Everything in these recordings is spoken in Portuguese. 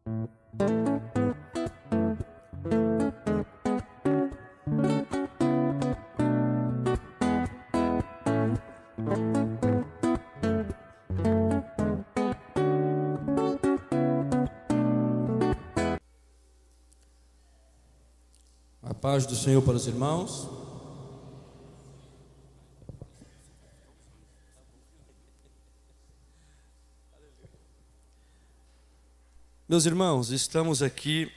A paz do Senhor para os irmãos. Meus irmãos, estamos aqui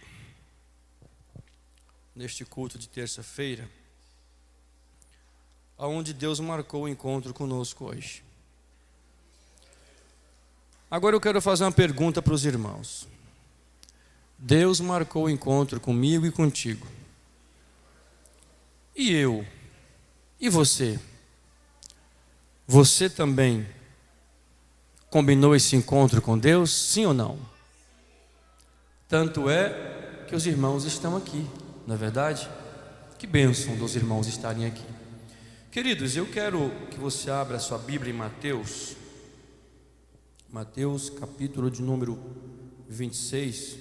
neste culto de terça-feira, onde Deus marcou o encontro conosco hoje. Agora eu quero fazer uma pergunta para os irmãos. Deus marcou o encontro comigo e contigo. E eu? E você? Você também combinou esse encontro com Deus? Sim ou não? Tanto é que os irmãos estão aqui, não é verdade? Que bênção dos irmãos estarem aqui. Queridos, eu quero que você abra a sua Bíblia em Mateus. Mateus, capítulo de número 26.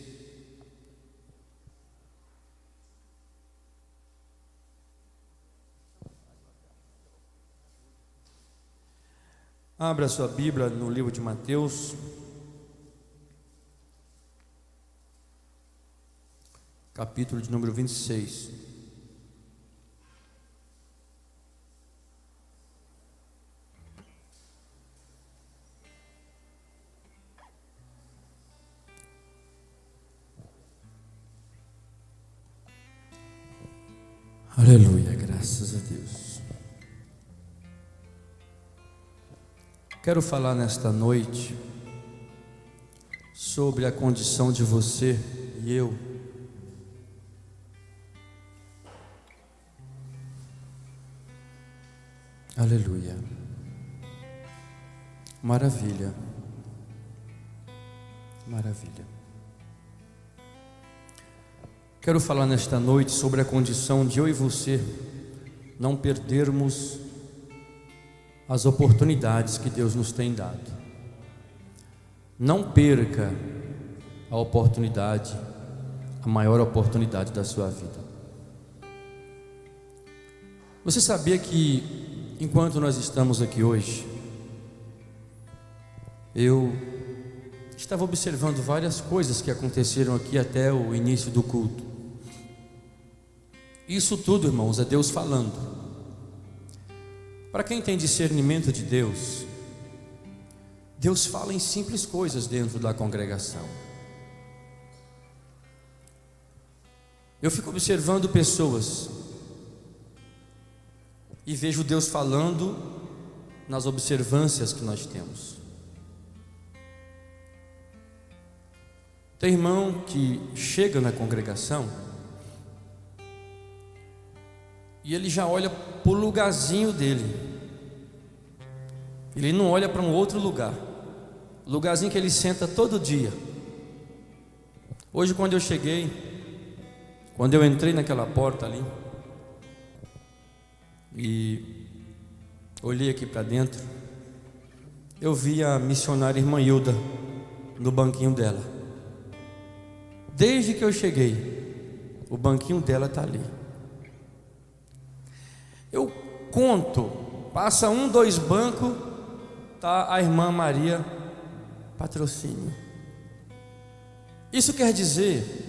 Abra a sua Bíblia no livro de Mateus, capítulo de número 26. Aleluia, graças a Deus. Quero falar nesta noite sobre a condição de você e eu. Aleluia. Maravilha. Maravilha. Quero falar nesta noite sobre a condição de eu e você não perdermos as oportunidades que Deus nos tem dado. Não perca a oportunidade, a maior oportunidade da sua vida. Você sabia que enquanto nós estamos aqui hoje, eu estava observando várias coisas que aconteceram aqui até o início do culto. Isso tudo, irmãos, é Deus falando. Para quem tem discernimento de Deus, Deus fala em simples coisas dentro da congregação. Eu fico observando pessoas e vejo Deus falando nas observâncias que nós temos. Tem irmão que chega na congregação e ele já olha para o lugarzinho dele. Ele não olha para um outro lugar. O lugarzinho que ele senta todo dia. Hoje quando eu cheguei, quando eu entrei naquela porta ali e olhei aqui para dentro, eu vi a missionária irmã Hilda no banquinho dela. Desde que eu cheguei, o banquinho dela está ali. Eu conto, passa 1, 2 bancos, está a irmã Maria Patrocínio. Isso quer dizer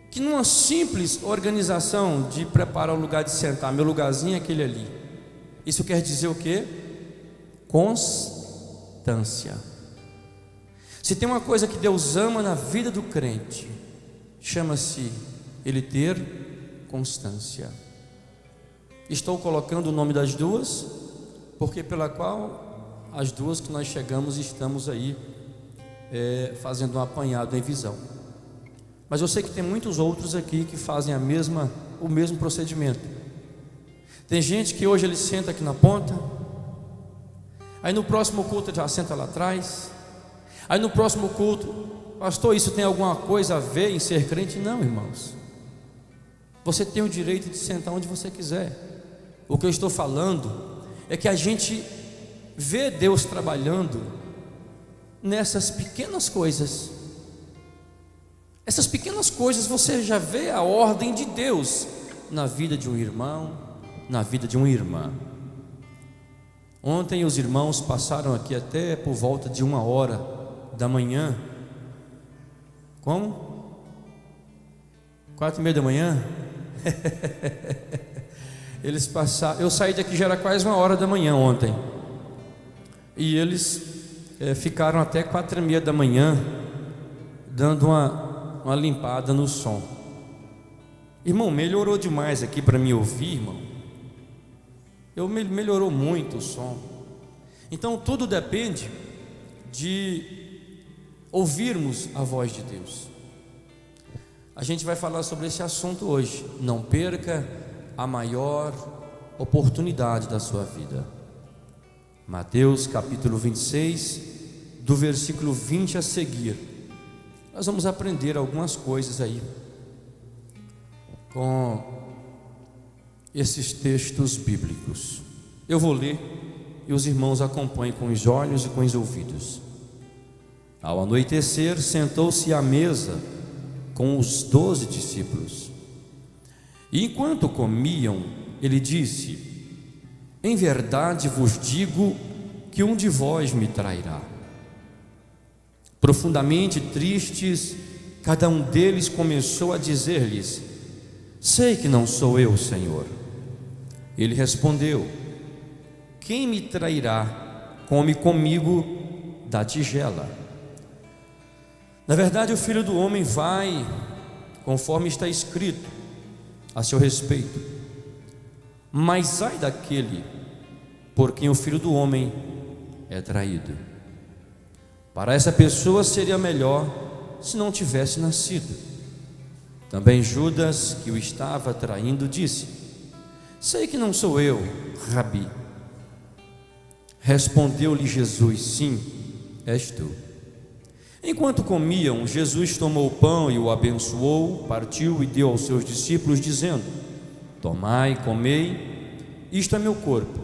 que numa simples organização de preparar o lugar de sentar, meu lugarzinho é aquele ali. Isso quer dizer o quê? Constância. Se tem uma coisa que Deus ama na vida do crente, chama-se ele ter constância. Estou colocando o nome das duas, porque pela qual as duas que nós chegamos estamos aí fazendo um apanhado em visão. Mas eu sei que tem muitos outros aqui que fazem o mesmo procedimento. Tem gente que hoje ele senta aqui na ponta, aí no próximo culto ele já senta lá atrás, aí no próximo culto, pastor, isso tem alguma coisa a ver em ser crente? Não, irmãos. Você tem o direito de sentar onde você quiser. O que eu estou falando é que a gente vê Deus trabalhando nessas pequenas coisas. Essas pequenas coisas você já vê a ordem de Deus na vida de um irmão, na vida de uma irmã. Ontem os irmãos passaram aqui até por volta de 1h da manhã. Como? 4h30 da manhã? Eles passaram. Eu saí daqui já era quase 1h da manhã ontem. E eles ficaram até 4h30 da manhã dando uma limpada no som. Irmão, melhorou demais aqui para me ouvir, irmão. Melhorou muito o som. Então tudo depende de ouvirmos a voz de Deus. A gente vai falar sobre esse assunto hoje. Não perca a maior oportunidade da sua vida. Mateus capítulo 26, do versículo 20 a seguir. Nós vamos aprender algumas coisas aí com esses textos bíblicos. Eu vou ler e os irmãos acompanhem com os olhos e com os ouvidos. Ao anoitecer, sentou-se à mesa com os 12 discípulos. E enquanto comiam, ele disse: em verdade vos digo que um de vós me trairá. Profundamente tristes, cada um deles começou a dizer-lhes: sei que não sou eu, Senhor. Ele respondeu: quem me trairá, come comigo da tigela. Na verdade, o Filho do Homem vai, conforme está escrito a seu respeito. Mas ai daquele por quem o Filho do Homem é traído. Para essa pessoa seria melhor se não tivesse nascido. Também Judas, que o estava traindo, disse: sei que não sou eu, Rabi. Respondeu-lhe Jesus: sim, és tu. Enquanto comiam, Jesus tomou o pão e o abençoou, partiu e deu aos seus discípulos, dizendo: tomai, comei, isto é meu corpo.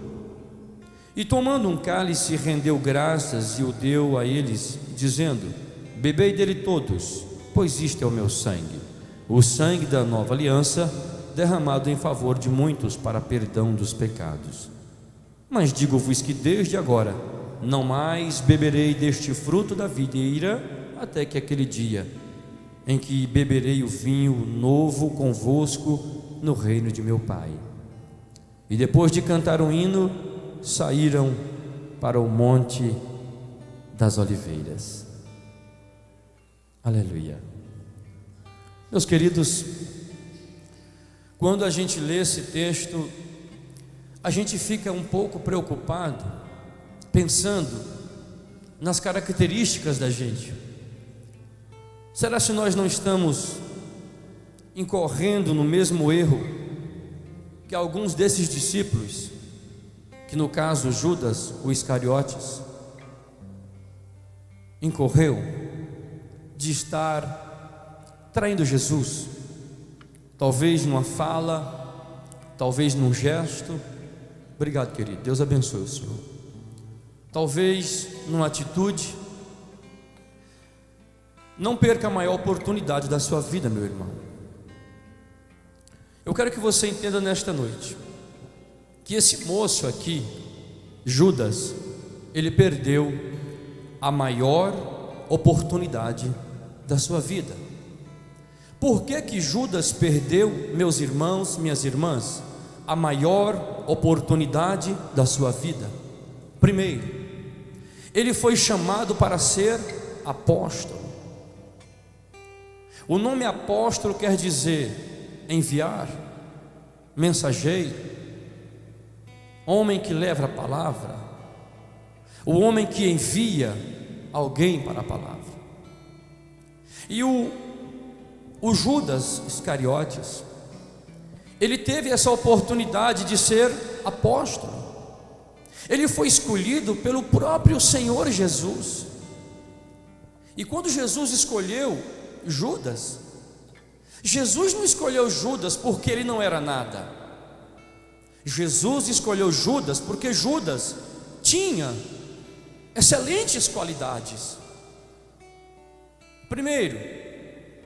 E tomando um cálice, rendeu graças e o deu a eles, dizendo: bebei dele todos, pois isto é o meu sangue, o sangue da nova aliança, derramado em favor de muitos para perdão dos pecados. Mas digo-vos que desde agora não mais beberei deste fruto da videira, até que aquele dia em que beberei o vinho novo convosco no reino de meu Pai. E depois de cantar um hino, saíram para o Monte das Oliveiras. Aleluia. Meus queridos, quando a gente lê esse texto, a gente fica um pouco preocupado, pensando nas características da gente. Será que nós não estamos incorrendo no mesmo erro que alguns desses discípulos, que no caso Judas, o Iscariotes, incorreu de estar traindo Jesus? Talvez numa fala, talvez num gesto. Obrigado, querido, Deus abençoe o senhor. Talvez numa atitude. Não perca a maior oportunidade da sua vida, meu irmão. Eu quero que você entenda nesta noite que esse moço aqui, Judas, ele perdeu a maior oportunidade da sua vida. Por que que Judas perdeu, meus irmãos, minhas irmãs, a maior oportunidade da sua vida? Primeiro, ele foi chamado para ser apóstolo. O nome apóstolo quer dizer enviar, mensageiro, homem que leva a palavra, o homem que envia alguém para a palavra. E o Judas Iscariotes, ele teve essa oportunidade de ser apóstolo. Ele foi escolhido pelo próprio Senhor Jesus. E quando Jesus escolheu Judas, Jesus não escolheu Judas porque ele não era nada. Jesus escolheu Judas porque Judas tinha excelentes qualidades. Primeiro,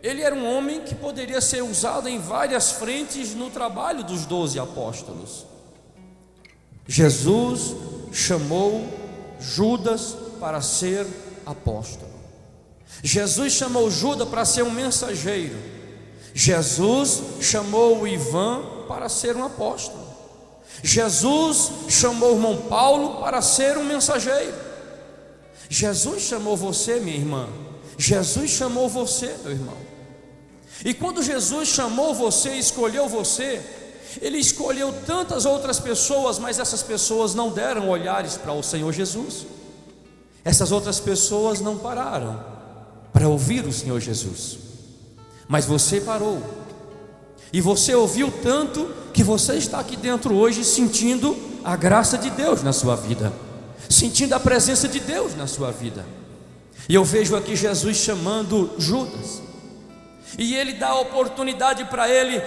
ele era um homem que poderia ser usado em várias frentes no trabalho dos 12 apóstolos. Jesus chamou Judas para ser apóstolo. Jesus chamou Judas para ser um mensageiro. Jesus chamou o Ivan para ser um apóstolo. Jesus chamou o irmão Paulo para ser um mensageiro. Jesus chamou você, minha irmã. Jesus chamou você, meu irmão. E quando Jesus chamou você, escolheu você, Ele escolheu tantas outras pessoas, mas essas pessoas não deram olhares para o Senhor Jesus. Essas outras pessoas não pararam para ouvir o Senhor Jesus. Mas você parou. E você ouviu tanto que você está aqui dentro hoje sentindo a graça de Deus na sua vida, sentindo a presença de Deus na sua vida. E eu vejo aqui Jesus chamando Judas, e ele dá a oportunidade para ele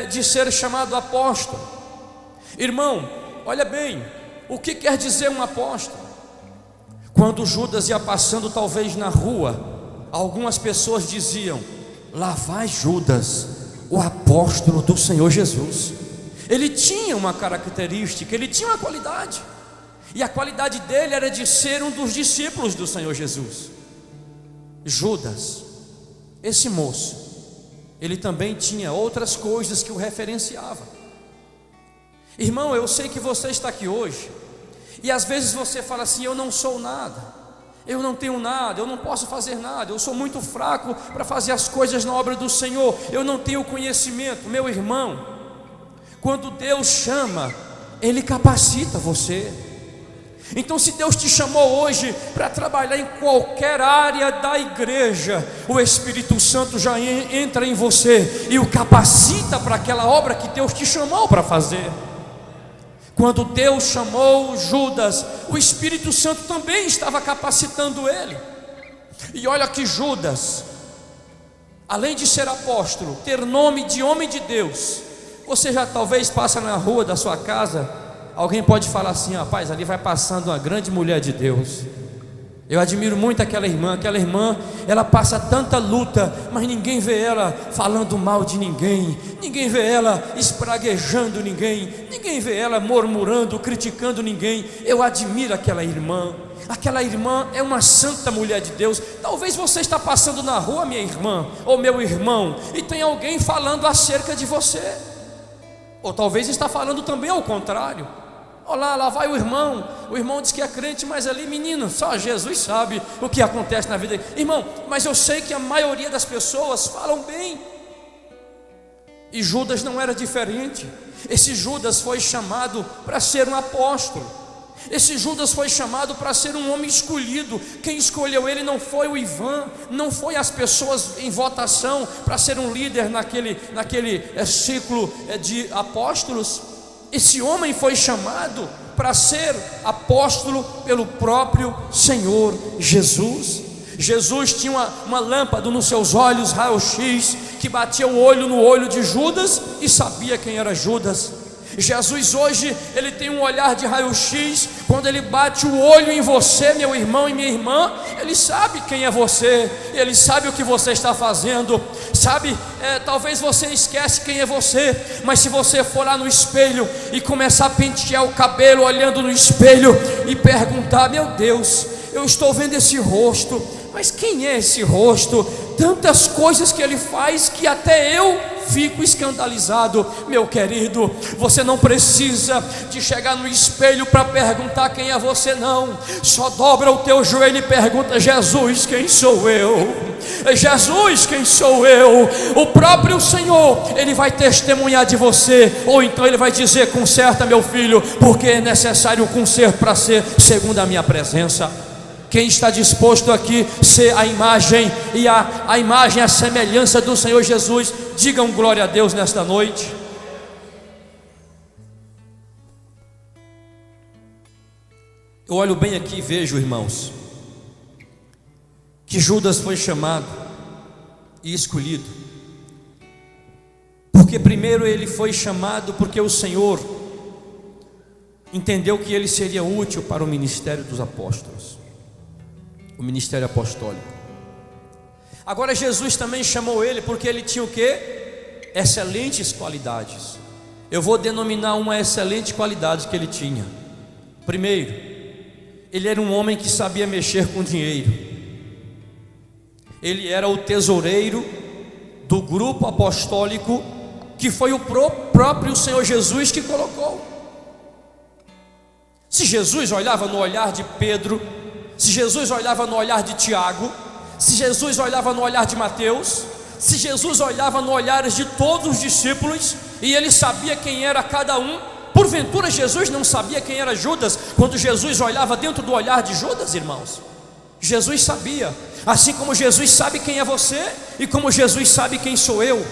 de ser chamado apóstolo. Irmão, olha bem, o que quer dizer um apóstolo? Quando Judas ia passando talvez na rua, algumas pessoas diziam: lá vai Judas, o apóstolo do Senhor Jesus. Ele tinha uma característica, ele tinha uma qualidade, e a qualidade dele era de ser um dos discípulos do Senhor Jesus. Judas, esse moço, ele também tinha outras coisas que o referenciavam. Irmão, eu sei que você está aqui hoje, e às vezes você fala assim: eu não sou nada, eu não tenho nada, eu não posso fazer nada, eu sou muito fraco para fazer as coisas na obra do Senhor, eu não tenho conhecimento. Meu irmão, quando Deus chama, Ele capacita você. Então, se Deus te chamou hoje para trabalhar em qualquer área da igreja, o Espírito Santo já entra em você e o capacita para aquela obra que Deus te chamou para fazer. Quando Deus chamou Judas, o Espírito Santo também estava capacitando ele. E olha que Judas, além de ser apóstolo, ter nome de homem de Deus, você já talvez passa na rua da sua casa, alguém pode falar assim: rapaz, ali vai passando uma grande mulher de Deus. Eu admiro muito aquela irmã, ela passa tanta luta, mas ninguém vê ela falando mal de ninguém, ninguém vê ela espraguejando ninguém, ninguém vê ela murmurando, criticando ninguém. Eu admiro aquela irmã é uma santa mulher de Deus. Talvez você está passando na rua, minha irmã ou meu irmão, e tem alguém falando acerca de você, ou talvez está falando também ao contrário. Olha lá vai o irmão diz que é crente, mas ali, menino, só Jesus sabe o que acontece na vida dele. Irmão, mas eu sei que a maioria das pessoas falam bem, e Judas não era diferente. Esse Judas foi chamado para ser um apóstolo. Esse Judas foi chamado para ser um homem escolhido. Quem escolheu ele não foi o Ivan, não foi as pessoas em votação para ser um líder naquele ciclo de apóstolos. Esse homem foi chamado para ser apóstolo pelo próprio Senhor Jesus. Jesus tinha uma lâmpada nos seus olhos, raio-x, que batia o olho no olho de Judas e sabia quem era Judas. Jesus hoje, Ele tem um olhar de raio-x. Quando Ele bate o olho em você, meu irmão e minha irmã, Ele sabe quem é você, Ele sabe o que você está fazendo, sabe, talvez você esquece quem é você, mas se você for lá no espelho e começar a pentear o cabelo olhando no espelho e perguntar: meu Deus, eu estou vendo esse rosto, mas quem é esse rosto? Tantas coisas que ele faz que até eu fico escandalizado. Meu querido, você não precisa de chegar no espelho para perguntar quem é você, não. Só dobra o teu joelho e pergunta: Jesus, quem sou eu? Jesus, quem sou eu? O próprio Senhor, Ele vai testemunhar de você, ou então Ele vai dizer: conserta, meu filho, porque é necessário o conserto para ser segundo a minha presença. Quem está disposto aqui ser a imagem e a imagem, a semelhança do Senhor Jesus, digam glória a Deus nesta noite. Eu olho bem aqui e vejo, irmãos, que Judas foi chamado e escolhido, porque primeiro ele foi chamado porque o Senhor entendeu que ele seria útil para o ministério dos apóstolos, o ministério apostólico. Agora Jesus também chamou ele porque ele tinha o quê? Excelentes qualidades. Eu vou denominar uma excelente qualidade que ele tinha. Primeiro, ele era um homem que sabia mexer com dinheiro. Ele era o tesoureiro do grupo apostólico que foi o próprio Senhor Jesus que colocou. Se Jesus olhava no olhar de Pedro, se Jesus olhava no olhar de Tiago, se Jesus olhava no olhar de Mateus, se Jesus olhava no olhar de todos os discípulos, e ele sabia quem era cada um, porventura Jesus não sabia quem era Judas, quando Jesus olhava dentro do olhar de Judas, irmãos? Jesus sabia, assim como Jesus sabe quem é você, e como Jesus sabe quem sou eu.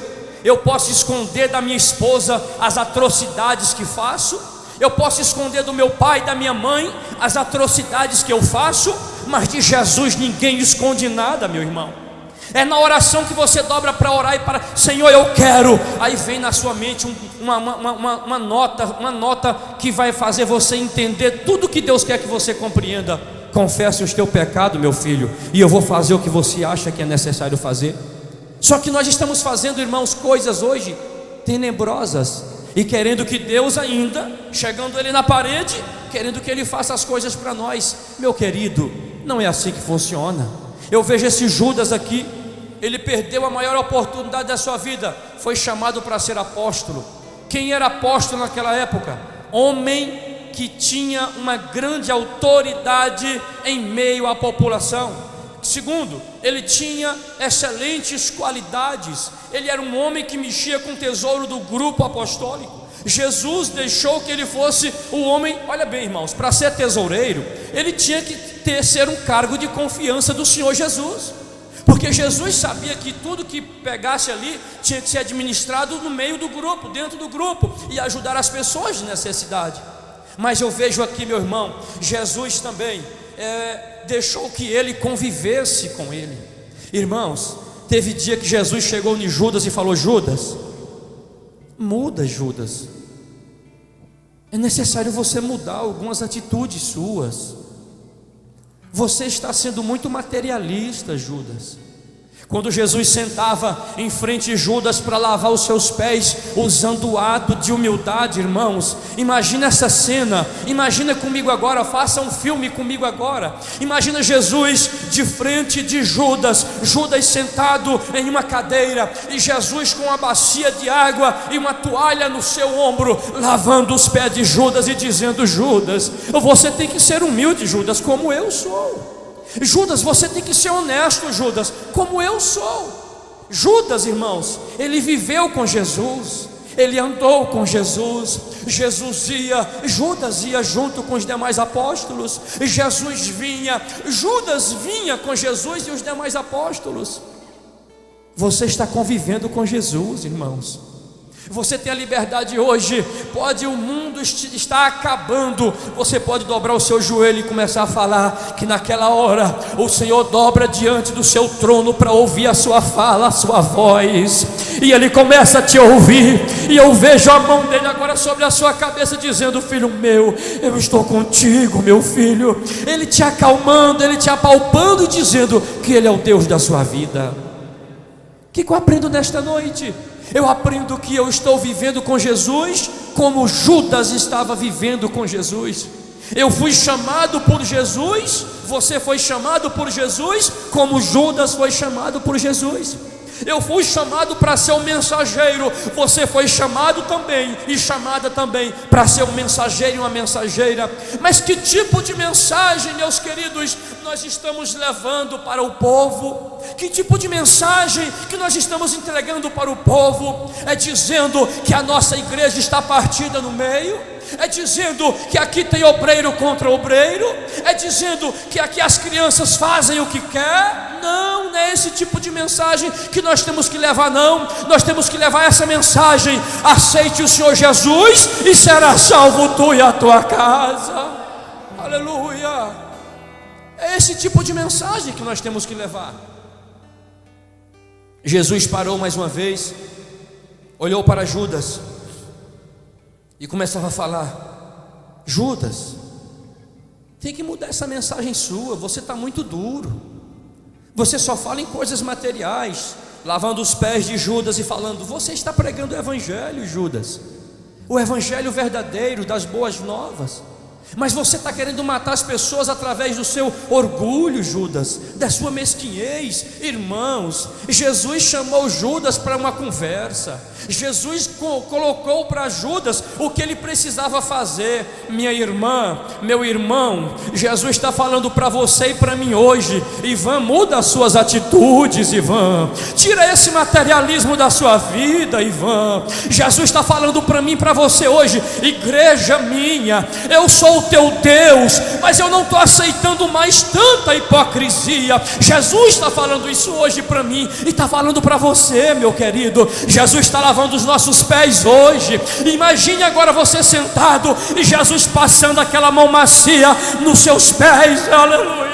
Eu posso esconder da minha esposa as atrocidades que faço, eu posso esconder do meu pai e da minha mãe as atrocidades que eu faço, mas de Jesus ninguém esconde nada, meu irmão. É na oração que você dobra para orar e para, Senhor, eu quero. Aí vem na sua mente uma nota que vai fazer você entender tudo que Deus quer que você compreenda. Confesse os teus pecados, meu filho, e eu vou fazer o que você acha que é necessário fazer. Só que nós estamos fazendo, irmãos, coisas hoje tenebrosas, e querendo que Deus ainda, chegando Ele na parede, querendo que Ele faça as coisas para nós. Meu querido, não é assim que funciona. Eu vejo esse Judas aqui, ele perdeu a maior oportunidade da sua vida, foi chamado para ser apóstolo. Quem era apóstolo naquela época? Homem que tinha uma grande autoridade em meio à população. Segundo, ele tinha excelentes qualidades. Ele era um homem que mexia com o tesouro do grupo apostólico. Jesus deixou que ele fosse o homem. Olha bem, irmãos, para ser tesoureiro, ele tinha que ser um cargo de confiança do Senhor Jesus, porque Jesus sabia que tudo que pegasse ali tinha que ser administrado no meio do grupo, dentro do grupo, e ajudar as pessoas de necessidade. Mas eu vejo aqui, meu irmão, Jesus também deixou que ele convivesse com ele. Irmãos, teve dia que Jesus chegou em Judas e falou: Judas, muda, Judas. É necessário você mudar algumas atitudes suas. Você está sendo muito materialista, Judas. Quando Jesus sentava em frente de Judas para lavar os seus pés, usando o ato de humildade, irmãos, imagina essa cena, imagina comigo agora, faça um filme comigo agora. Imagina Jesus de frente de Judas, Judas sentado em uma cadeira, e Jesus com uma bacia de água e uma toalha no seu ombro, lavando os pés de Judas e dizendo: Judas, você tem que ser humilde, Judas, como eu sou. Judas, você tem que ser honesto, Judas, como eu sou. Judas, irmãos, ele viveu com Jesus, ele andou com Jesus. Jesus ia, Judas ia junto com os demais apóstolos. Jesus vinha, Judas vinha com Jesus e os demais apóstolos. Você está convivendo com Jesus, irmãos. Você tem a liberdade hoje. Pode, o mundo está acabando, você pode dobrar o seu joelho e começar a falar que naquela hora o Senhor dobra diante do seu trono para ouvir a sua fala, a sua voz, e Ele começa a te ouvir. E eu vejo a mão dele agora sobre a sua cabeça dizendo: filho meu, eu estou contigo, meu filho. Ele te acalmando, Ele te apalpando e dizendo que Ele é o Deus da sua vida. O que eu aprendo nesta noite? Eu aprendo que eu estou vivendo com Jesus como Judas estava vivendo com Jesus. Eu fui chamado por Jesus, você foi chamado por Jesus, como Judas foi chamado por Jesus. Eu fui chamado para ser um mensageiro, você foi chamado também e chamada também para ser um mensageiro e uma mensageira. Mas que tipo de mensagem, meus queridos, nós estamos levando para o povo? Que tipo de mensagem que nós estamos entregando para o povo? É dizendo que a nossa igreja está partida no meio? É dizendo que aqui tem obreiro contra obreiro? É dizendo que aqui as crianças fazem o que quer? Não, não é esse tipo de mensagem que nós temos que levar, não. Nós temos que levar essa mensagem: aceite o Senhor Jesus e será salvo tu e a tua casa. Aleluia. É esse tipo de mensagem que nós temos que levar. Jesus parou mais uma vez, olhou para Judas e começava a falar: Judas, tem que mudar essa mensagem sua, você está muito duro, Você só fala em coisas materiais, lavando os pés de Judas e falando: você está pregando o evangelho, Judas, o evangelho verdadeiro das boas novas. Mas você está querendo matar as pessoas através do seu orgulho, Judas, da sua mesquinhez. Irmãos, Jesus chamou Judas para uma conversa. Jesus colocou para Judas o que ele precisava fazer. Minha irmã, meu irmão, Jesus está falando para você e para mim hoje: Ivan, muda as suas atitudes, Ivan. Tira esse materialismo da sua vida, Ivan. Jesus está falando para mim e para você hoje: igreja minha, eu sou o teu Deus, mas eu não estou aceitando mais tanta hipocrisia. Jesus está falando isso hoje para mim e está falando para você, meu querido. Jesus está lavando os nossos pés hoje. Imagine agora você sentado e Jesus passando aquela mão macia nos seus pés. Aleluia.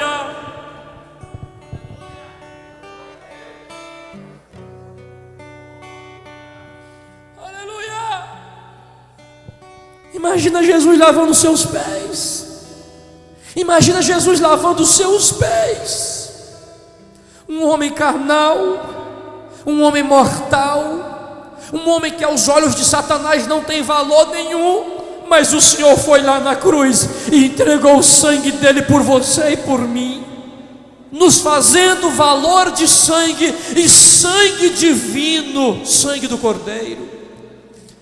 Imagina Jesus lavando os seus pés. Imagina Jesus lavando os seus pés. Um homem carnal, um homem mortal, um homem que aos olhos de Satanás não tem valor nenhum, mas o Senhor foi lá na cruz e entregou o sangue dele por você e por mim, nos fazendo valor de sangue, e sangue divino, sangue do Cordeiro.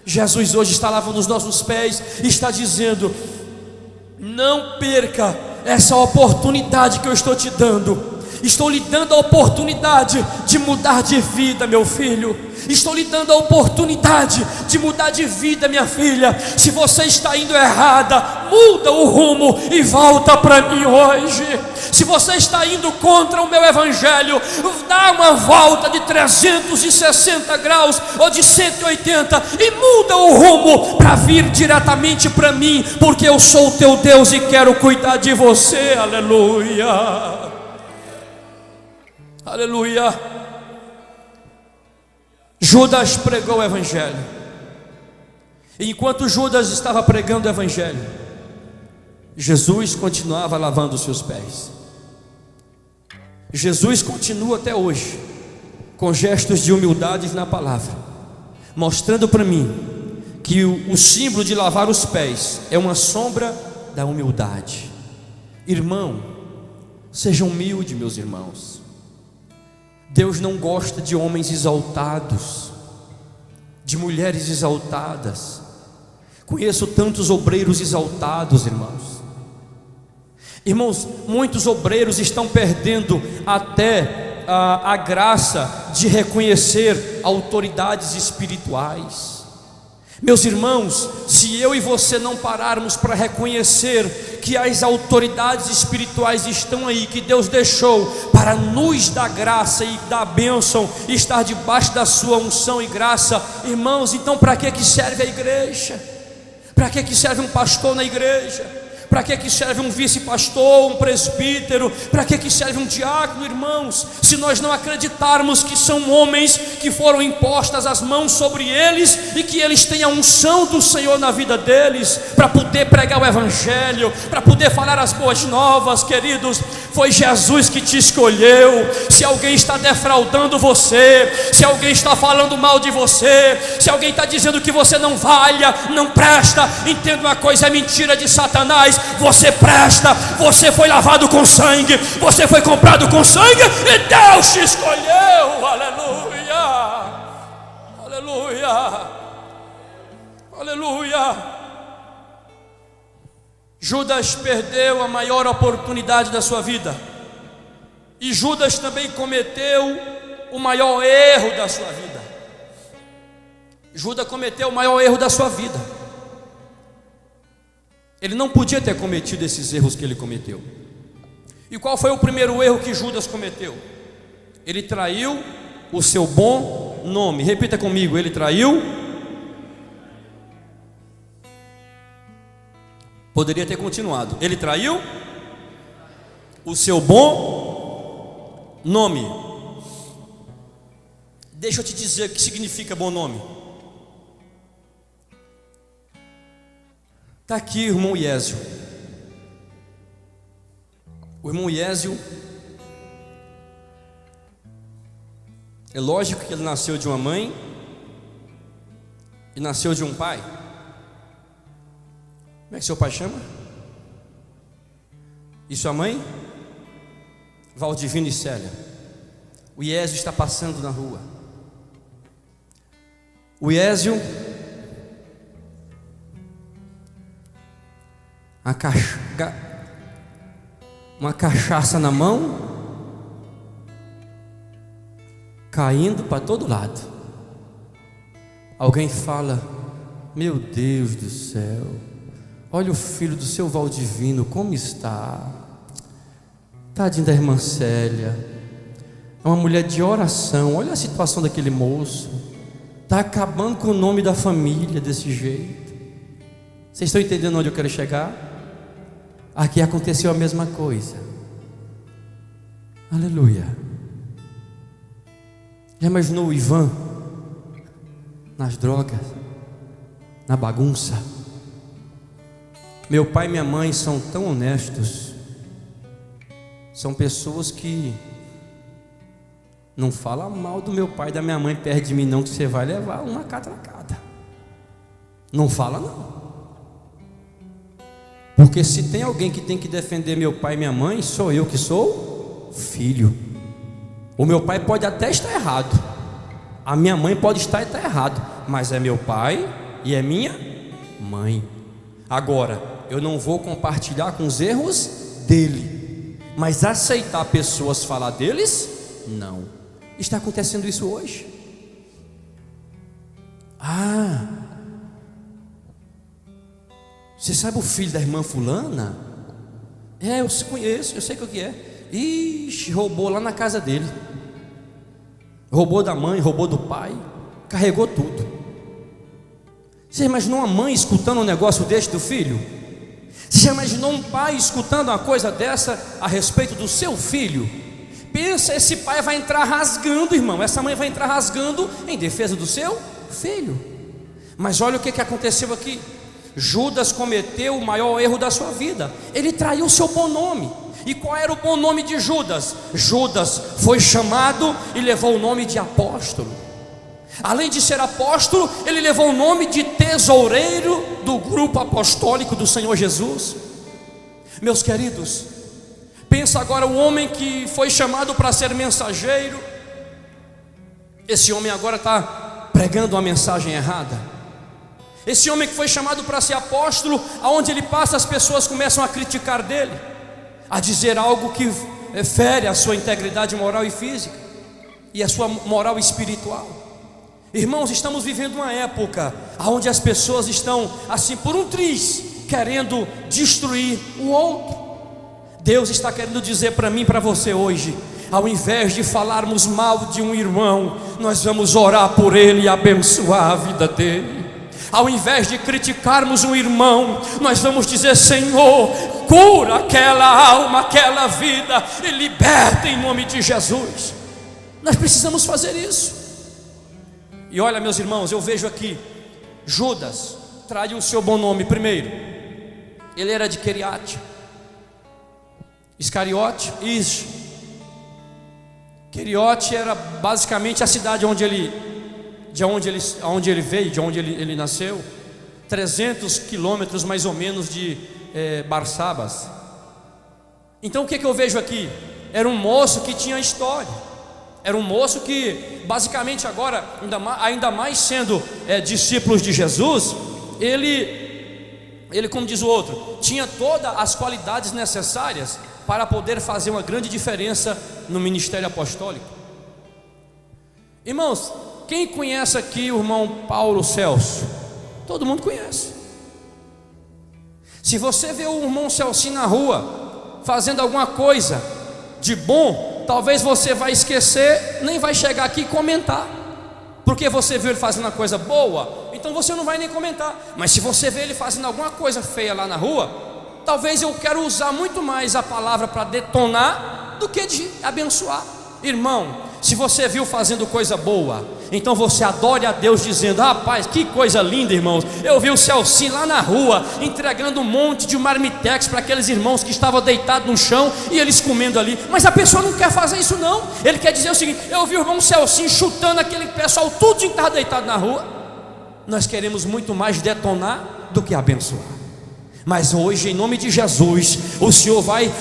Jesus hoje está lavando os nossos pés e está dizendo: não perca essa oportunidade que eu estou te dando. Estou lhe dando a oportunidade de mudar de vida, meu filho. Estou lhe dando a oportunidade de mudar de vida, minha filha. Se você está indo errada, muda o rumo e volta para mim hoje. Se você está indo contra o meu evangelho, dá uma volta de 360 graus ou de 180 e muda o rumo para vir diretamente para mim, porque eu sou o teu Deus e quero cuidar de você. Aleluia. Aleluia. Judas pregou o evangelho. E enquanto Judas estava pregando o evangelho, Jesus continuava lavando os seus pés. Jesus continua até hoje com gestos de humildade na palavra, mostrando para mim que o símbolo de lavar os pés é uma sombra da humildade. Irmão, seja humilde, meus irmãos. Deus não gosta de homens exaltados, de mulheres exaltadas. Conheço tantos obreiros exaltados, irmãos. Irmãos, muitos obreiros estão perdendo até a graça de reconhecer autoridades espirituais. Meus irmãos, se eu e você não pararmos para reconhecer que as autoridades espirituais estão aí, que Deus deixou para nos dar graça e dar bênção, e estar debaixo da sua unção e graça, irmãos, então para que serve a igreja? Para que serve um pastor na igreja? Para que serve um vice-pastor, um presbítero? Para que serve um diácono, irmãos? Se nós não acreditarmos que são homens que foram impostas as mãos sobre eles e que eles têm a unção do Senhor na vida deles, para poder pregar o evangelho, para poder falar as boas novas, queridos, foi Jesus que te escolheu. Se alguém está defraudando você, se alguém está falando mal de você, se alguém está dizendo que você não valha, não presta, entenda uma coisa: é mentira de Satanás. Você presta, você foi lavado com sangue, você foi comprado com sangue e Deus te escolheu. Aleluia, aleluia, aleluia. Judas perdeu a maior oportunidade da sua vida, e Judas também cometeu o maior erro da sua vida. Judas cometeu o maior erro da sua vida. Ele não podia ter cometido esses erros que ele cometeu. E qual foi o primeiro erro que Judas cometeu? Ele traiu o seu bom nome. Repita comigo: ele traiu. Poderia ter continuado. Ele traiu o seu bom nome. Deixa eu te dizer o que significa bom nome. Está aqui o irmão Iésio. O irmão Iésio É lógico que ele nasceu de uma mãe e nasceu de um pai. Como é que seu pai chama? E sua mãe? Valdivino e Célia. O Iésio está passando na rua. O Iésio, uma cachaça na mão, caindo para todo lado. Alguém fala: meu Deus do céu, olha o filho do seu Valdivino como está. Tadinho da irmã Célia, é uma mulher de oração. Olha a situação daquele moço, está acabando com o nome da família desse jeito. Vocês estão entendendo onde eu quero chegar? Aqui aconteceu a mesma coisa. Aleluia. Já imaginou o Ivan nas drogas, na bagunça? Meu pai e minha mãe são tão honestos. São pessoas que não falam mal do meu pai e da minha mãe perto de mim não, que você vai levar uma catracada. Não fala não. Porque se tem alguém que tem que defender meu pai e minha mãe, sou eu, que sou filho. O meu pai pode até estar errado, a minha mãe pode estar errado, mas é meu pai e é minha mãe. Agora, eu não vou compartilhar com os erros dele, mas aceitar pessoas falar deles, não. Está acontecendo isso hoje. Você sabe o filho da irmã fulana? É, eu conheço, eu sei o que é. Ixi, roubou lá na casa dele. Roubou da mãe, roubou do pai, carregou tudo. Você imaginou uma mãe escutando um negócio desse do filho? Você já imaginou um pai escutando uma coisa dessa a respeito do seu filho? Pensa, esse pai vai entrar rasgando, irmão. Essa mãe vai entrar rasgando em defesa do seu filho. Mas olha o que aconteceu aqui. Judas cometeu o maior erro da sua vida. Ele traiu o seu bom nome. E qual era o bom nome de Judas? Judas foi chamado e levou o nome de apóstolo. Além de ser apóstolo, ele levou o nome de tesoureiro do grupo apostólico do Senhor Jesus. Meus queridos, pensa agora o homem que foi chamado para ser mensageiro. Esse homem agora está pregando uma mensagem errada. Esse homem que foi chamado para ser apóstolo, aonde ele passa as pessoas começam a criticar dele, a dizer algo que fere a sua integridade moral e física e a sua moral espiritual. Irmãos, estamos vivendo uma época onde as pessoas estão assim por um triz, querendo destruir o outro. Deus está querendo dizer para mim e para você hoje: ao invés de falarmos mal de um irmão, nós vamos orar por ele e abençoar a vida dele. Ao invés de criticarmos um irmão, nós vamos dizer: Senhor, cura aquela alma, aquela vida e liberta em nome de Jesus. Nós precisamos fazer isso. E olha, meus irmãos, eu vejo aqui Judas traiu o seu bom nome. Primeiro, ele era de Queriate. Iscariote, isso. Queriote era basicamente a cidade onde ele veio, de onde ele nasceu. 300 quilômetros mais ou menos de Barsabas. Então o que eu vejo aqui? Era um moço que tinha história. Era um moço que basicamente agora, ainda mais sendo discípulos de Jesus, ele, como diz o outro, tinha todas as qualidades necessárias para poder fazer uma grande diferença no ministério apostólico. Irmãos, quem conhece aqui o irmão Paulo Celso? Todo mundo conhece. Se você vê o irmão Celso na rua fazendo alguma coisa de bom, talvez você vai esquecer, nem vai chegar aqui e comentar, porque você viu ele fazendo uma coisa boa, então você não vai nem comentar. Mas se você vê ele fazendo alguma coisa feia lá na rua, talvez eu quero usar muito mais a palavra para detonar do que de abençoar. Irmão, Se você viu fazendo coisa boa, então você adore a Deus dizendo: rapaz, que coisa linda, irmãos. Eu vi o Celcinho lá na rua entregando um monte de marmitex para aqueles irmãos que estavam deitados no chão e eles comendo ali. Mas a pessoa não quer fazer isso não. Ele quer dizer o seguinte: eu vi o irmão Celcinho chutando aquele pessoal tudo que estava deitado na rua. Nós queremos muito mais detonar do que abençoar. Mas hoje, em nome de Jesus, o Senhor vai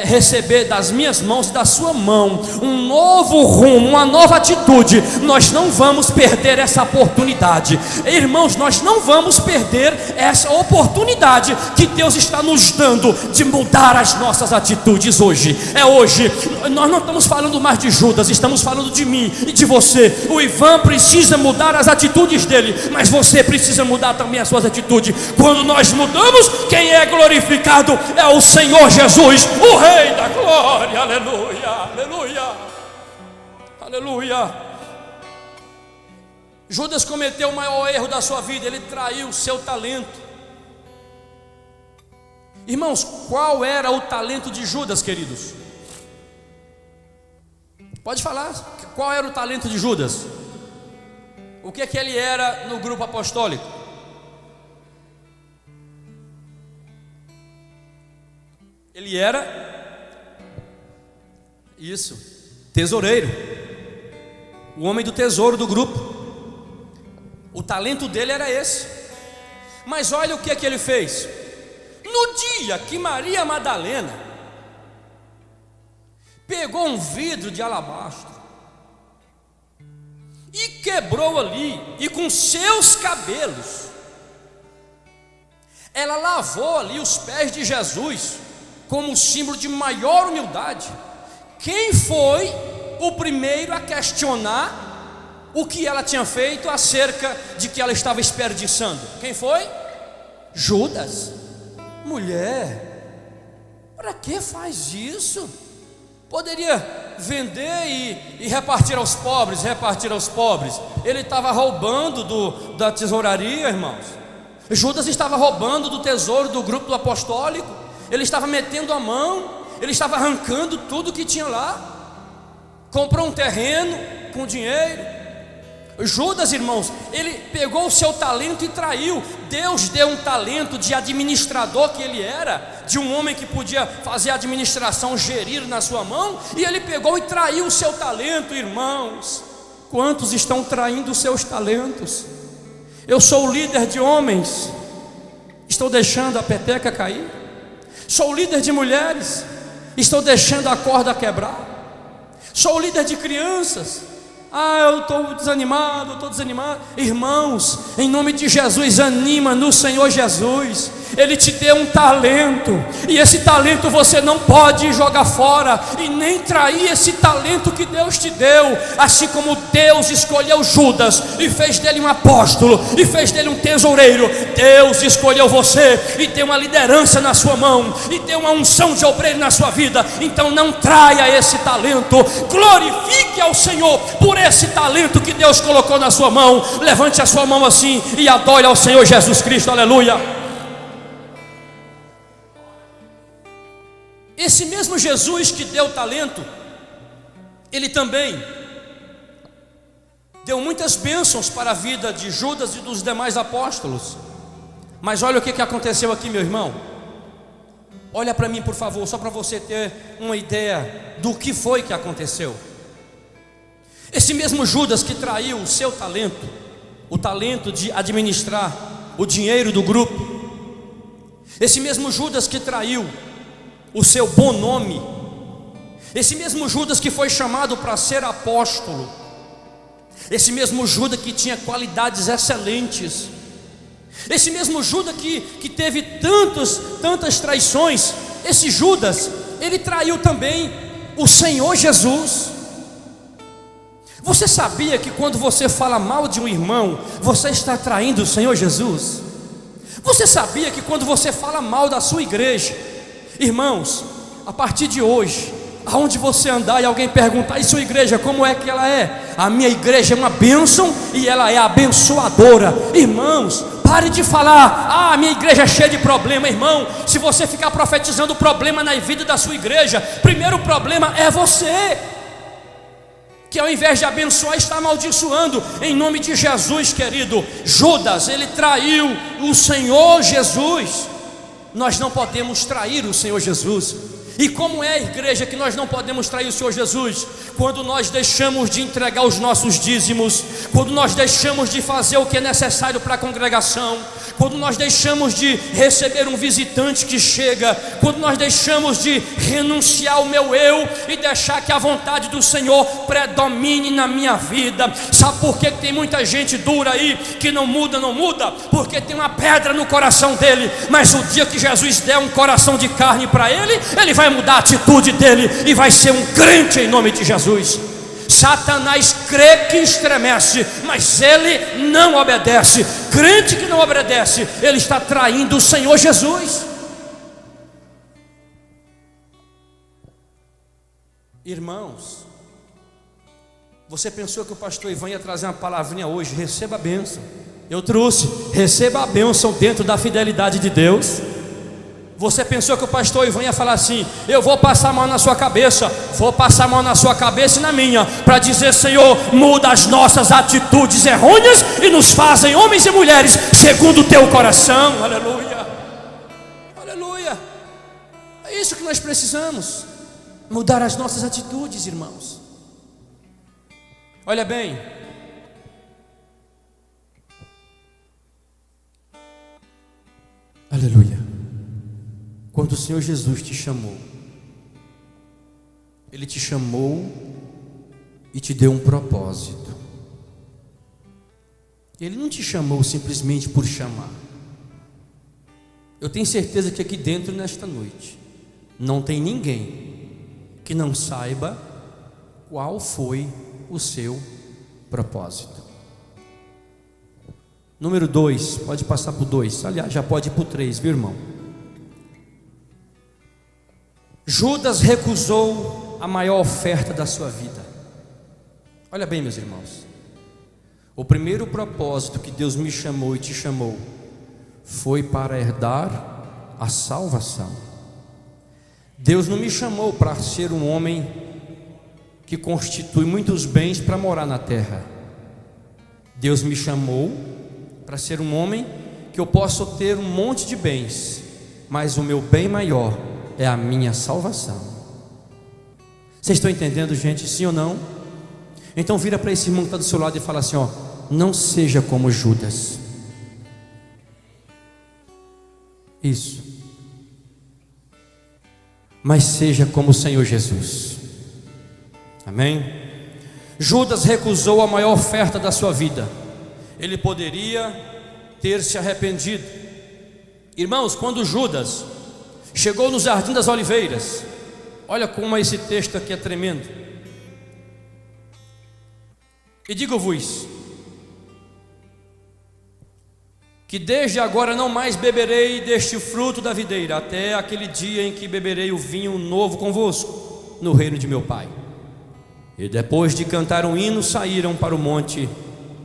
receber das minhas mãos e da sua mão um novo rumo, uma nova atitude. Nós não vamos perder essa oportunidade, irmãos. Nós não vamos perder essa oportunidade que Deus está nos dando de mudar as nossas atitudes hoje. É hoje. Nós não estamos falando mais de Judas, estamos falando de mim e de você. O Ivan precisa mudar as atitudes dele, mas você precisa mudar também as suas atitudes. Quando nós mudamos, quem é glorificado é o Senhor Jesus, o Rei da glória. Aleluia, aleluia, aleluia. Judas cometeu o maior erro da sua vida. Ele traiu o seu talento. Irmãos, qual era o talento de Judas, queridos? Pode falar, qual era o talento de Judas? O que é que ele era no grupo apostólico? Ele era isso, tesoureiro, o homem do tesouro do grupo. O talento dele era esse. Mas olha o que é que ele fez. No dia que Maria Madalena pegou um vidro de alabastro e quebrou ali, e com seus cabelos ela lavou ali os pés de Jesus, como um símbolo de maior humildade. Quem foi o primeiro a questionar o que ela tinha feito acerca de que ela estava desperdiçando? Quem foi? Judas. Mulher, para que faz isso? Poderia vender e repartir aos pobres, Ele estava roubando da tesouraria, irmãos. Judas estava roubando do tesouro do grupo do apostólico. Ele estava metendo a mão, ele estava arrancando tudo que tinha lá. Comprou um terreno com dinheiro. Judas, irmãos, ele pegou o seu talento e traiu. Deus deu um talento de administrador que ele era, de um homem que podia fazer a administração, gerir na sua mão, e ele pegou e traiu o seu talento. Irmãos, quantos estão traindo os seus talentos? Eu sou o líder de homens, estou deixando a peteca cair. Sou líder de mulheres, estou deixando a corda quebrar. Sou líder de crianças. Eu estou desanimado, Irmãos, em nome de Jesus, anima no Senhor Jesus. Ele te deu um talento, e esse talento você não pode jogar fora, e nem trair esse talento que Deus te deu. Assim como Deus escolheu Judas e fez dele um apóstolo, e fez dele um tesoureiro, Deus escolheu você e deu uma liderança na sua mão, e deu uma unção de obreiro na sua vida. Então não traia esse talento. Glorifique ao Senhor por esse talento que Deus colocou na sua mão. Levante a sua mão assim e adore ao Senhor Jesus Cristo. Aleluia. Esse mesmo Jesus que deu talento, Ele também deu muitas bênçãos para a vida de Judas e dos demais apóstolos. Mas olha o que aconteceu aqui, meu irmão. Olha para mim, por favor, só para você ter uma ideia do que foi que aconteceu. Esse mesmo Judas que traiu o seu talento, o talento de administrar o dinheiro do grupo, esse mesmo Judas que traiu o seu bom nome, esse mesmo Judas que foi chamado para ser apóstolo, esse mesmo Judas que tinha qualidades excelentes, esse mesmo Judas que teve tantas traições, esse Judas, ele traiu também o Senhor Jesus. Você sabia que quando você fala mal de um irmão, você está traindo o Senhor Jesus? Você sabia que quando você fala mal da sua igreja, irmãos, a partir de hoje, aonde você andar e alguém perguntar: e sua igreja, como é que ela é? A minha igreja é uma bênção e ela é abençoadora. Irmãos, pare de falar: a minha igreja é cheia de problema. Irmão, se você ficar profetizando problema na vida da sua igreja, primeiro problema é você. que ao invés de abençoar está amaldiçoando, em nome de Jesus, querido. Judas, ele traiu o Senhor Jesus. Nós não podemos trair o Senhor Jesus. E como é a igreja que nós não podemos trair o Senhor Jesus? Quando nós deixamos de entregar os nossos dízimos, quando nós deixamos de fazer o que é necessário para a congregação, quando nós deixamos de receber um visitante que chega, quando nós deixamos de renunciar ao meu eu e deixar que a vontade do Senhor predomine na minha vida. Sabe por que tem muita gente dura aí que não muda? Porque tem uma pedra no coração dele, mas o dia que Jesus der um coração de carne para ele, ele vai mudar a atitude dele e vai ser um crente em nome de Jesus. Satanás crê que estremece, mas ele não obedece. Crente que não obedece, ele está traindo o Senhor Jesus. Irmãos, você pensou que o pastor Ivan ia trazer uma palavrinha hoje? Receba a bênção. Eu trouxe, receba a bênção dentro da fidelidade de Deus. Você pensou que o pastor Ivan ia falar assim: eu vou passar a mão na sua cabeça, vou passar a mão na sua cabeça e na minha, para dizer: Senhor, muda as nossas atitudes errôneas e nos fazem homens e mulheres segundo o teu coração. Aleluia, aleluia. É isso que nós precisamos, mudar as nossas atitudes, irmãos. Olha bem, aleluia. Quando o Senhor Jesus te chamou, Ele te chamou e te deu um propósito. Ele não te chamou simplesmente por chamar. Eu tenho certeza que aqui dentro, nesta noite, não tem ninguém que não saiba qual foi o seu propósito. Número 2, pode passar para o 2, aliás, já pode ir para o 3, viu, irmão? Judas recusou a maior oferta da sua vida. Olha bem, meus irmãos, o primeiro propósito que Deus me chamou e te chamou foi para herdar a salvação. Deus não me chamou para ser um homem que constitui muitos bens para morar na terra. Deus me chamou para ser um homem que eu possa ter um monte de bens, mas o meu bem maior é a minha salvação. Vocês estão entendendo, gente? Sim ou não? Então vira para esse irmão que está do seu lado e fala assim: ó, não seja como Judas. Isso. Mas seja como o Senhor Jesus. Amém? Judas recusou a maior oferta da sua vida. Ele poderia ter se arrependido. Irmãos, quando Judas chegou no Jardim das Oliveiras, olha como esse texto aqui é tremendo. E digo-vos que desde agora não mais beberei deste fruto da videira, até aquele dia em que beberei o vinho novo convosco no reino de meu Pai. E depois de cantar um hino, saíram para o monte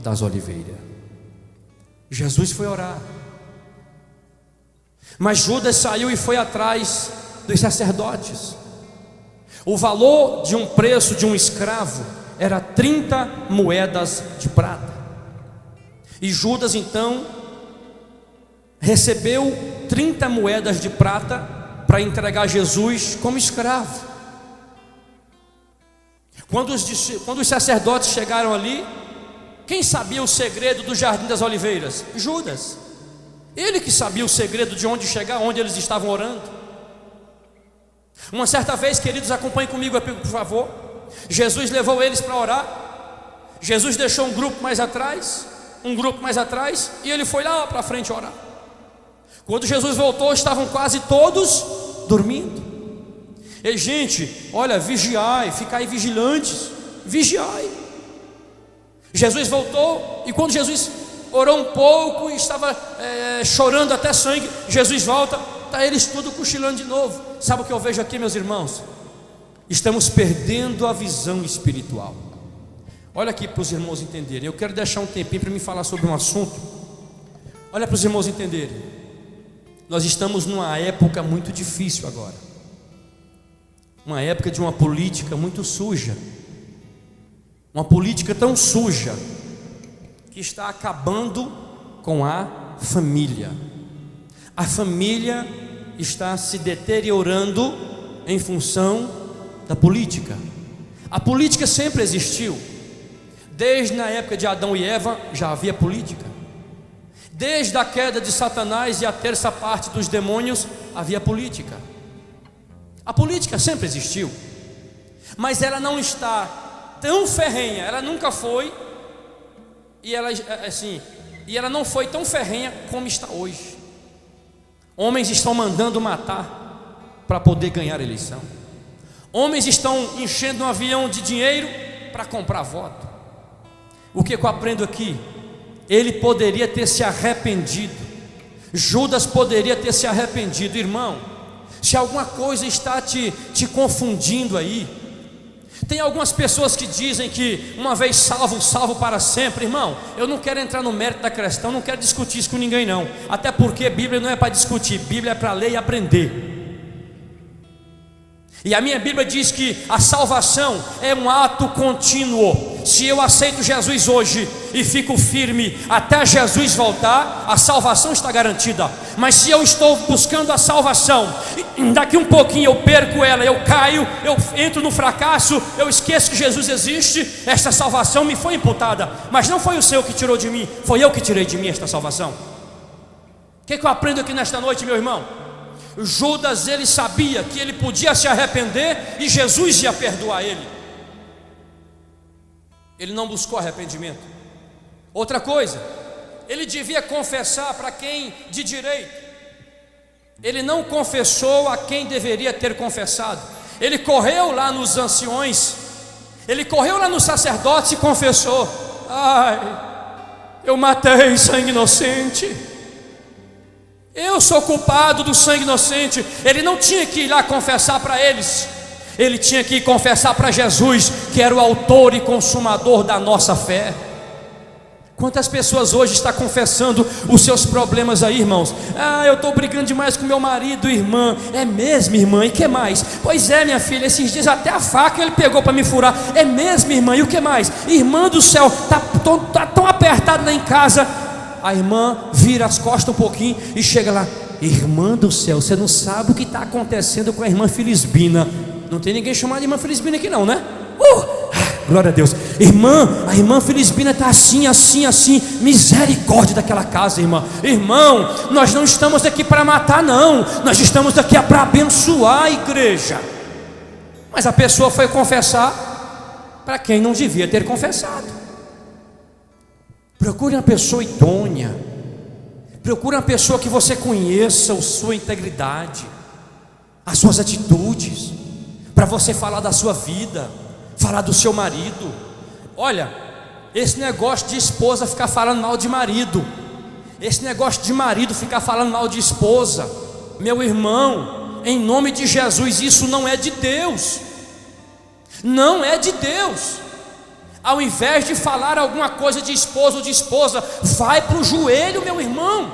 das Oliveiras. Jesus foi orar, mas Judas saiu e foi atrás dos sacerdotes. O valor de um preço de um escravo era 30 moedas de prata. E Judas então recebeu 30 moedas de prata para entregar Jesus como escravo. Quando os sacerdotes chegaram ali, quem sabia o segredo do Jardim das Oliveiras? Judas. Ele que sabia o segredo de onde chegar, onde eles estavam orando. Uma certa vez, queridos, acompanhem comigo, por favor. Jesus levou eles para orar. Jesus deixou um grupo mais atrás, e ele foi lá para frente orar. Quando Jesus voltou, estavam quase todos dormindo. E gente, olha, vigiai, ficai vigilantes, vigiai. Jesus voltou, e quando Jesus orou um pouco e estava chorando até sangue, Jesus volta, está eles tudo cochilando de novo. Sabe o que eu vejo aqui, meus irmãos? Estamos perdendo a visão espiritual. Olha aqui para os irmãos entenderem. Eu quero deixar um tempinho para me falar sobre um assunto. Olha para os irmãos entenderem. Nós estamos numa época muito difícil agora, uma época de uma política muito suja. Uma política tão suja que está acabando com a família. A família está se deteriorando em função da política. A política sempre existiu. Desde a época de Adão e Eva já havia política. Desde a queda de Satanás e a terça parte dos demônios havia política. A política sempre existiu, mas ela não está tão ferrenha, ela nunca foi, e ela não foi tão ferrenha como está hoje. Homens estão mandando matar para poder ganhar a eleição. Homens estão enchendo um avião de dinheiro para comprar voto. O que eu aprendo aqui? Ele poderia ter se arrependido. Judas poderia ter se arrependido. Irmão, se alguma coisa está te confundindo aí, tem algumas pessoas que dizem que uma vez salvo, salvo para sempre. Irmão, eu não quero entrar no mérito da questão, não quero discutir isso com ninguém não. Até porque Bíblia não é para discutir, Bíblia é para ler e aprender. E a minha Bíblia diz que a salvação é um ato contínuo. Se eu aceito Jesus hoje e fico firme até Jesus voltar, a salvação está garantida. Mas se eu estou buscando a salvação, daqui um pouquinho eu perco ela, eu caio, eu entro no fracasso, eu esqueço que Jesus existe, esta salvação me foi imputada. Mas não foi o Senhor que tirou de mim, foi eu que tirei de mim esta salvação. O que eu aprendo aqui nesta noite, meu irmão? Judas, ele sabia que ele podia se arrepender e Jesus ia perdoar ele. Ele não buscou arrependimento. Outra coisa, ele devia confessar para quem de direito. Ele não confessou a quem deveria ter confessado. Ele correu lá nos anciões, ele correu lá nos sacerdotes e confessou: ai, eu matei sangue inocente, eu sou culpado do sangue inocente. Ele não tinha que ir lá confessar para eles, ele tinha que ir confessar para Jesus, que era o autor e consumador da nossa fé. Quantas pessoas hoje estão confessando os seus problemas aí, irmãos? Ah, eu estou brigando demais com meu marido, irmã. É mesmo, irmã? E o que mais? Pois é, minha filha, esses dias até a faca ele pegou para me furar. É mesmo, irmã? E o que mais? Irmã do céu, tá tão apertado lá em casa. A irmã vira as costas um pouquinho e chega lá: irmã do céu, você não sabe o que está acontecendo com a irmã Felisbina. Não tem ninguém chamado de irmã Felisbina aqui não, né? Glória a Deus. Irmã, a irmã Felisbina está assim, assim, assim. Misericórdia daquela casa, irmã. Irmão, nós não estamos aqui para matar não, nós estamos aqui para abençoar a igreja. Mas a pessoa foi confessar para quem não devia ter confessado. Procure uma pessoa idônea, procure uma pessoa que você conheça a sua integridade, as suas atitudes, para você falar da sua vida, falar do seu marido. Olha, esse negócio de esposa ficar falando mal de marido, esse negócio de marido ficar falando mal de esposa, meu irmão, em nome de Jesus, isso não é de Deus. Não é de Deus. Ao invés de falar alguma coisa de esposo ou de esposa, vai para o joelho, meu irmão.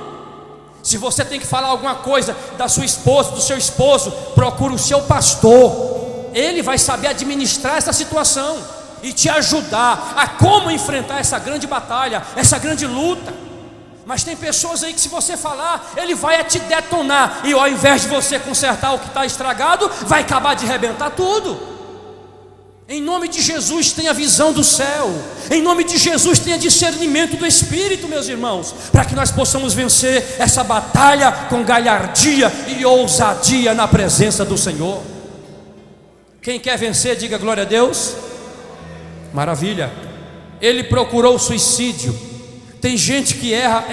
Se você tem que falar alguma coisa da sua esposa, do seu esposo, procure o seu pastor. Ele vai saber administrar essa situação e te ajudar a como enfrentar essa grande batalha, essa grande luta. Mas tem pessoas aí que, se você falar, ele vai te detonar, e ao invés de você consertar o que está estragado, vai acabar de arrebentar tudo. Em nome de Jesus, tenha visão do céu. Em nome de Jesus, tenha discernimento do Espírito, meus irmãos, para que nós possamos vencer essa batalha com galhardia e ousadia na presença do Senhor. Quem quer vencer, diga glória a Deus. Maravilha. Ele procurou o suicídio. Tem gente que erra.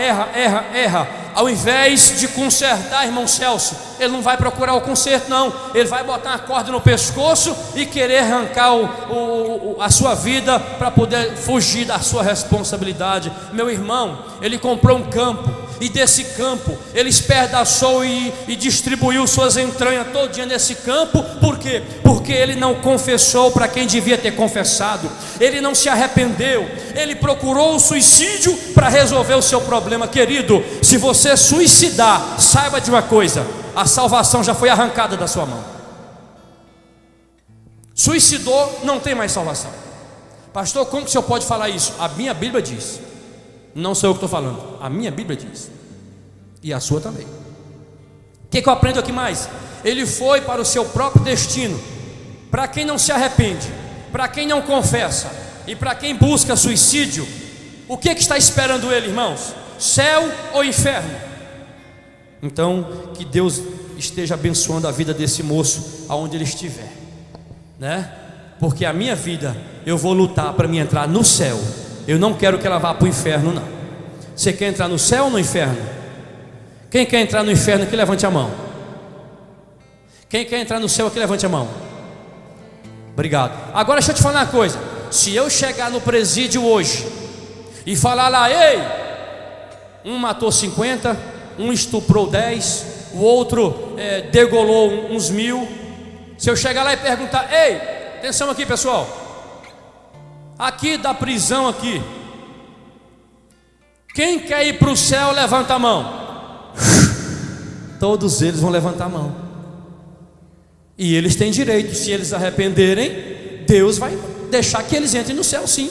Ao invés de consertar, irmão Celso, ele não vai procurar o conserto não. Ele vai botar uma corda no pescoço e querer arrancar a sua vida para poder fugir da sua responsabilidade. Meu irmão, ele comprou um campo, e desse campo ele espedaçou e distribuiu suas entranhas todinha nesse campo. Por quê? Porque ele não confessou para quem devia ter confessado. Ele não se arrependeu. Ele procurou o suicídio para resolver o seu problema. Querido, se você suicidar, saiba de uma coisa: a salvação já foi arrancada da sua mão. Suicidou, não tem mais salvação. Pastor, como que o senhor pode falar isso? A minha Bíblia diz. Não sou eu que estou falando, a minha Bíblia diz. E a sua também. O que eu aprendo aqui mais? Ele foi para o seu próprio destino. Para quem não se arrepende, para quem não confessa e para quem busca suicídio, o que está esperando ele, irmãos? Céu ou inferno? Então, que Deus esteja abençoando a vida desse moço aonde ele estiver, né? Porque a minha vida, eu vou lutar para me entrar no céu. Eu não quero que ela vá para o inferno, não. Você quer entrar no céu ou no inferno? Quem quer entrar no inferno aqui, levante a mão. Quem quer entrar no céu aqui, levante a mão. Obrigado. Agora deixa eu te falar uma coisa. Se eu chegar no presídio hoje e falar lá: ei, um matou 50, um estuprou 10, o outro degolou uns 1000. Se eu chegar lá e perguntar: ei, atenção aqui, pessoal, aqui da prisão aqui, quem quer ir para o céu, levanta a mão. Todos eles vão levantar a mão. E eles têm direito, se eles arrependerem, Deus vai deixar que eles entrem no céu, sim.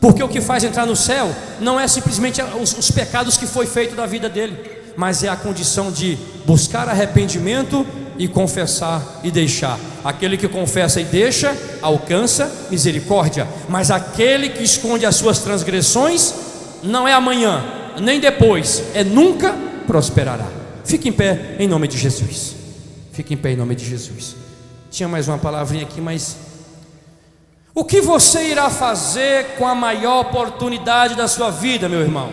Porque o que faz entrar no céu não é simplesmente os pecados que foi feito da vida dele, mas é a condição de buscar arrependimento e confessar e deixar. Aquele que confessa e deixa, alcança misericórdia. Mas aquele que esconde as suas transgressões, não é amanhã, nem depois, é nunca prosperará. Fique em pé em nome de Jesus. Fique em pé em nome de Jesus. Tinha mais uma palavrinha aqui, mas o que você irá fazer com a maior oportunidade da sua vida, meu irmão?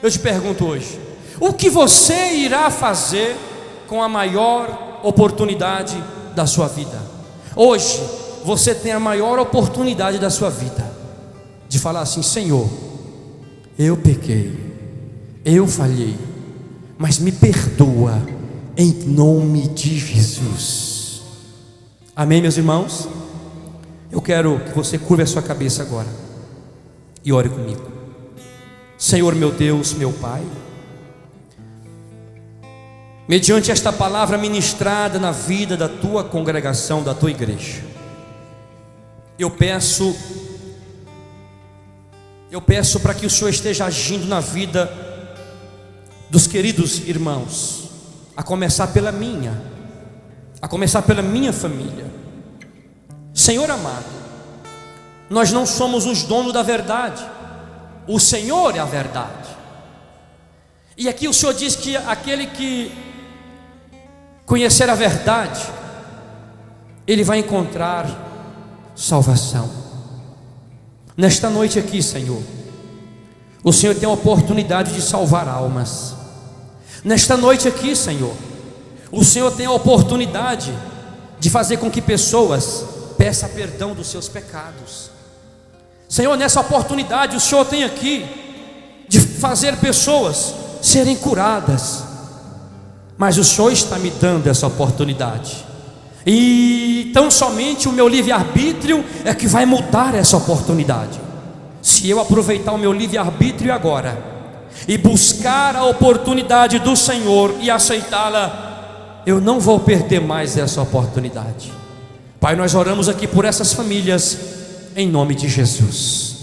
Eu te pergunto hoje, o que você irá fazer com a maior oportunidade da sua vida? Hoje você tem a maior oportunidade da sua vida de falar assim: Senhor, eu pequei, eu falhei, mas me perdoa em nome de Jesus. Amém, meus irmãos? Eu quero que você curve a sua cabeça agora e ore comigo. Senhor, meu Deus, meu Pai, mediante esta palavra ministrada na vida da tua congregação, da tua igreja, eu peço para que o Senhor esteja agindo na vida dos queridos irmãos, a começar pela minha família. Senhor amado, nós não somos os donos da verdade, o Senhor é a verdade. E aqui o Senhor diz que aquele que conhecer a verdade, ele vai encontrar salvação. Nesta noite aqui, Senhor, o Senhor tem a oportunidade de salvar almas. Nesta noite aqui, Senhor, o Senhor tem a oportunidade de fazer com que pessoas peçam perdão dos seus pecados. Senhor, nessa oportunidade o Senhor tem aqui de fazer pessoas serem curadas. Mas o Senhor está me dando essa oportunidade, e tão somente o meu livre-arbítrio é que vai mudar essa oportunidade. Se eu aproveitar o meu livre-arbítrio agora e buscar a oportunidade do Senhor e aceitá-la, eu não vou perder mais essa oportunidade. Pai, nós oramos aqui por essas famílias em nome de Jesus.